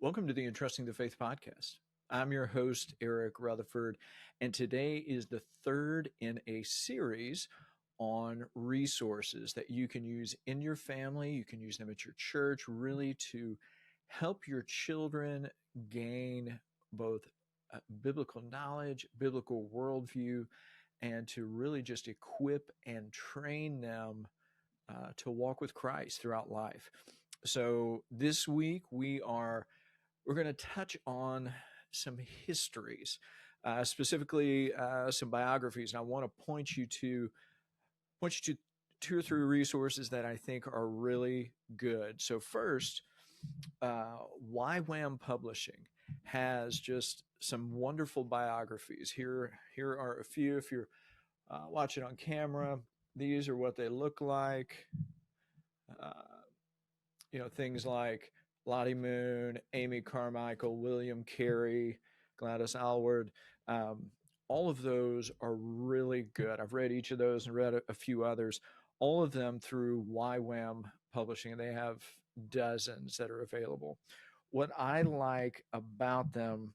Welcome to the Entrusting the Faith podcast. I'm your host, Eric Rutherford, and today is the third in a series on resources that you can use in your family. You can use them at your church, really to help your children gain both biblical knowledge, biblical worldview, and to really just equip and train them to walk with Christ throughout life. So this week we're going to touch on some histories, specifically some biographies, and I want to point you to two or three resources that I think are really good. So first, YWAM Publishing has just some wonderful biographies. Here are a few. If you're watching on camera, these are what they look like. Things like Lottie Moon, Amy Carmichael, William Carey, Gladys Alward. All of those are really good. I've read each of those and read a few others, all of them through YWAM Publishing, and they have dozens that are available. What I like about them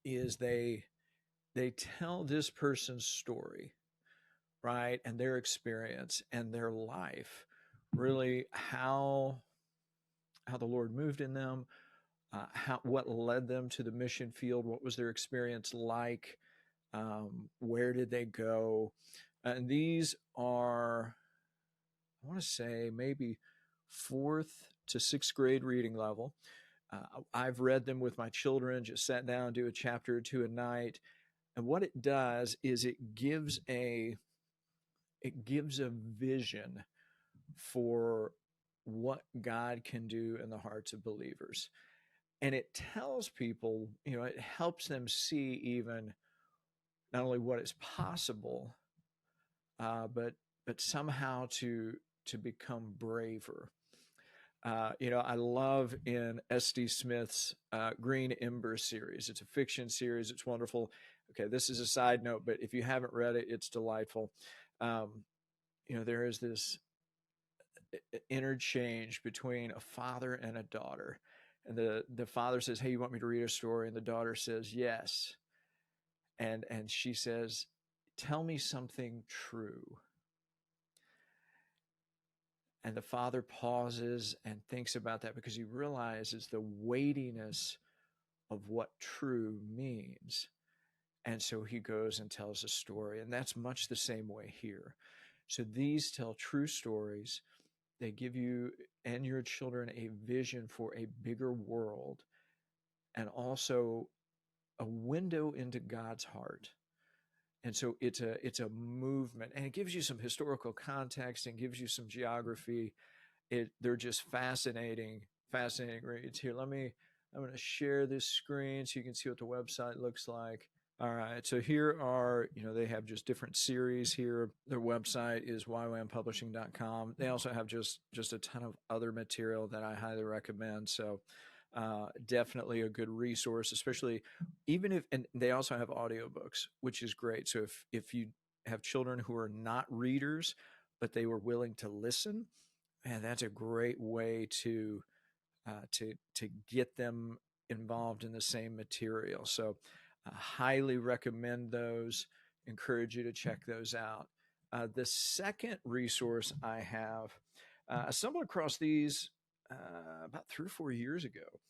is they tell this person's story, right, and their experience and their life, really how the Lord moved in them, what led them to the mission field, what was their experience like, where did they go. And these are, I want to say, maybe 4th to 6th grade reading level. I've read them with my children, just sat down, do a chapter or two a night. And what it does is it gives a vision for what God can do in the hearts of believers. And it tells people, it helps them see even not only what is possible, but somehow to become braver. I love in S.D. Smith's Green Ember series. It's a fiction series. It's wonderful. Okay, this is a side note, but if you haven't read it, it's delightful. There is this interchange between a father and a daughter, and the father says, "Hey, you want me to read a story?" And the daughter says, "Yes." And she says, "Tell me something true." And the father pauses and thinks about that because he realizes the weightiness of what true means. And so he goes and tells a story, and that's much the same way here. So these tell true stories. They give you and your children a vision for a bigger world, and also a window into God's heart. And so it's a movement, and it gives you some historical context and gives you some geography. They're just fascinating reads. Here, I'm going to share this screen so you can see what the website looks like. All right, so here are, they have just different series here. Their website is ywampublishing.com. They also have just a ton of other material that I highly recommend. So definitely a good resource, especially and they also have audiobooks, which is great. So if you have children who are not readers, but they were willing to listen, man, that's a great way to get them involved in the same material. So highly recommend those. Encourage you to check those out. The second resource I have, I stumbled across these about 3 or 4 years ago,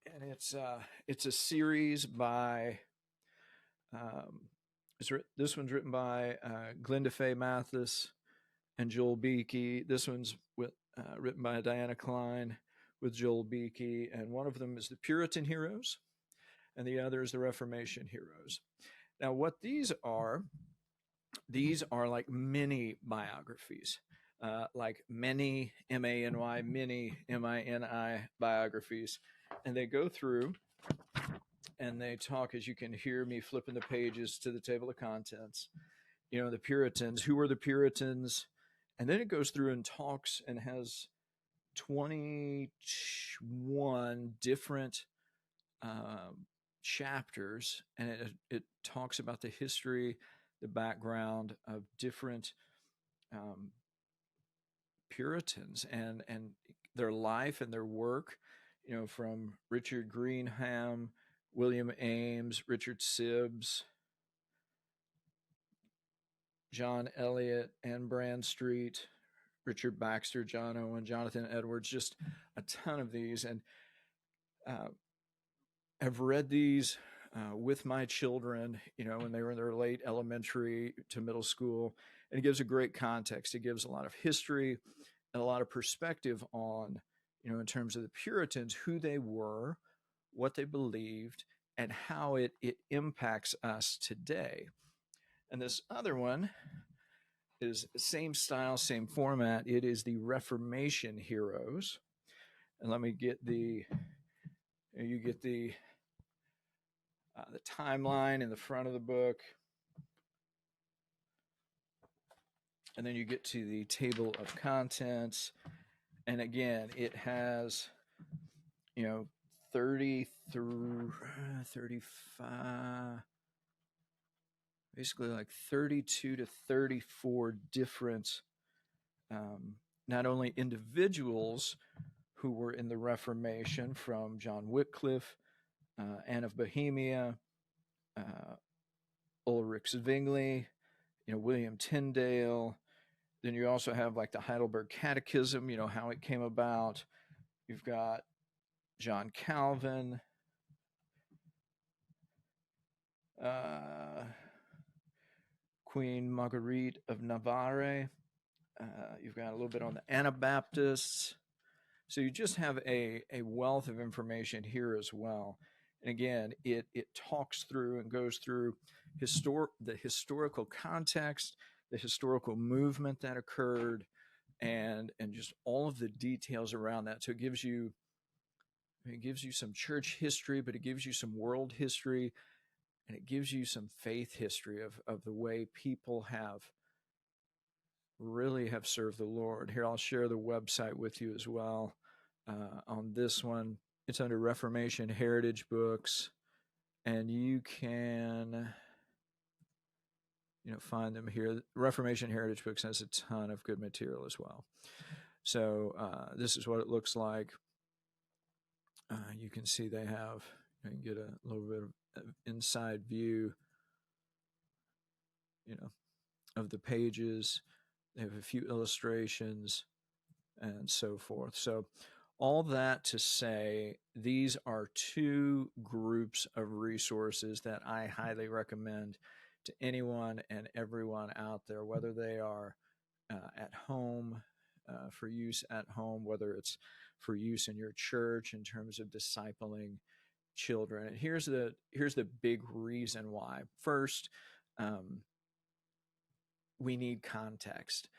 and it's a series by this one's written by Glinda Faye Mathis and Joel Beakey. This one's written by Diana Klein with Joel Beakey, and one of them is the Puritan heroes, and the other is the Reformation heroes. Now, what these are like mini biographies, like many, M-A-N-Y, mini, M-I-N-I biographies. And they go through and they talk, as you can hear me flipping the pages to the table of contents, the Puritans, who were the Puritans. And then it goes through and talks and has 21 different chapters, and it talks about the history, the background of different Puritans and their life and their work. from Richard Greenham, William Ames, Richard Sibbes, John Eliot, Anne Bradstreet, Richard Baxter, John Owen, Jonathan Edwards, just a ton of these. And I've read these with my children, when they were in their late elementary to middle school. And it gives a great context. It gives a lot of history and a lot of perspective on, in terms of the Puritans, who they were, what they believed, and how it impacts us today. And this other one is same style, same format. It is the Reformation heroes. And let me get you get the timeline in the front of the book. And then you get to the table of contents. And again, it has, 30 through 35, basically like 32 to 34 different, not only individuals who were in the Reformation, from John Wycliffe, Anne of Bohemia, Ulrich Zwingli, William Tyndale. Then you also have like the Heidelberg Catechism, how it came about. You've got John Calvin, Queen Marguerite of Navarre. You've got a little bit on the Anabaptists. So you just have a wealth of information here as well. And again, it talks through and goes through the historical context, the historical movement that occurred, and just all of the details around that. So it gives you some church history, but it gives you some world history, and it gives you some faith history of the way people really have served the Lord. Here, I'll share the website with you as well on this one. It's under Reformation Heritage Books, and you can find them here. Reformation Heritage Books has a ton of good material as well. So this is what it looks like. You can see they have, you can get a little bit of inside view, of the pages. They have a few illustrations and so forth. So all that to say, these are two groups of resources that I highly recommend to anyone and everyone out there, whether they are at home, for use at home, whether it's for use in your church in terms of discipling children. And here's the big reason why. First, we need context.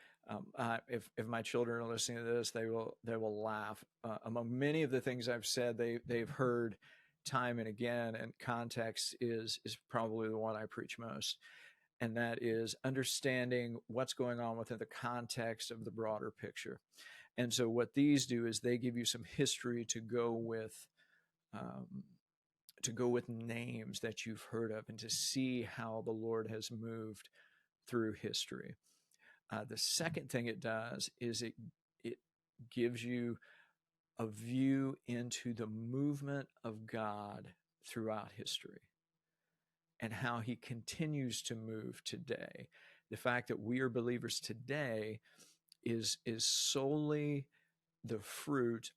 If my children are listening to this, they will laugh. Among many of the things I've said, they've heard time and again, and context is probably the one I preach most. And that is understanding what's going on within the context of the broader picture. And so what these do is they give you some history to go with names that you've heard of, and to see how the Lord has moved through history. The second thing it does is it gives you a view into the movement of God throughout history and how he continues to move today. The fact that we are believers today is solely the fruit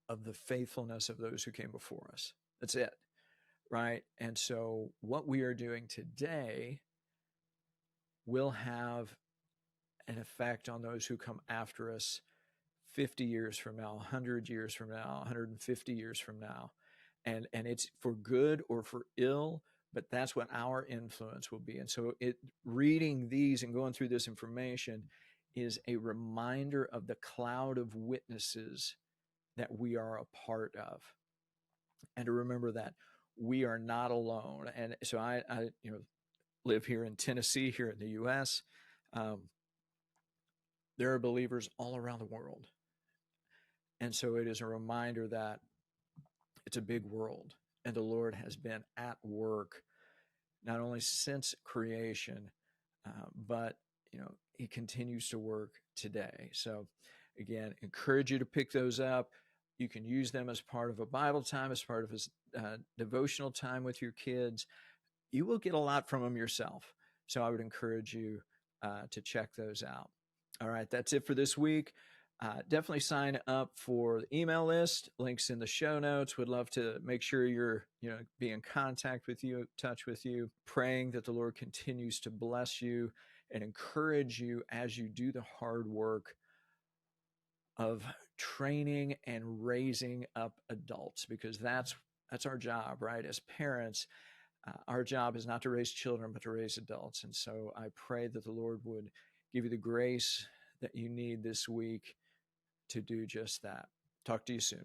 of the faithfulness of those who came before us. That's it, right? And so what we are doing today will have an effect on those who come after us 50 years from now, 100 years from now, 150 years from now. And it's for good or for ill, but that's what our influence will be. And so reading these and going through this information is a reminder of the cloud of witnesses that we are a part of. And to remember that we are not alone. And so I live here in Tennessee, here in the U.S. There are believers all around the world. And so it is a reminder that it's a big world, and the Lord has been at work, not only since creation, but, he continues to work today. So again, encourage you to pick those up. You can use them as part of a Bible time, as part of a devotional time with your kids. You will get a lot from them yourself. So I would encourage you to check those out. All right, that's it for this week. Definitely sign up for the email list. Links in the show notes. Would love to make sure you're, be in contact with you, touch with you, praying that the Lord continues to bless you and encourage you as you do the hard work of training and raising up adults, because that's our job, right? As parents, our job is not to raise children, but to raise adults. And so I pray that the Lord would give you the grace that you need this week to do just that. Talk to you soon.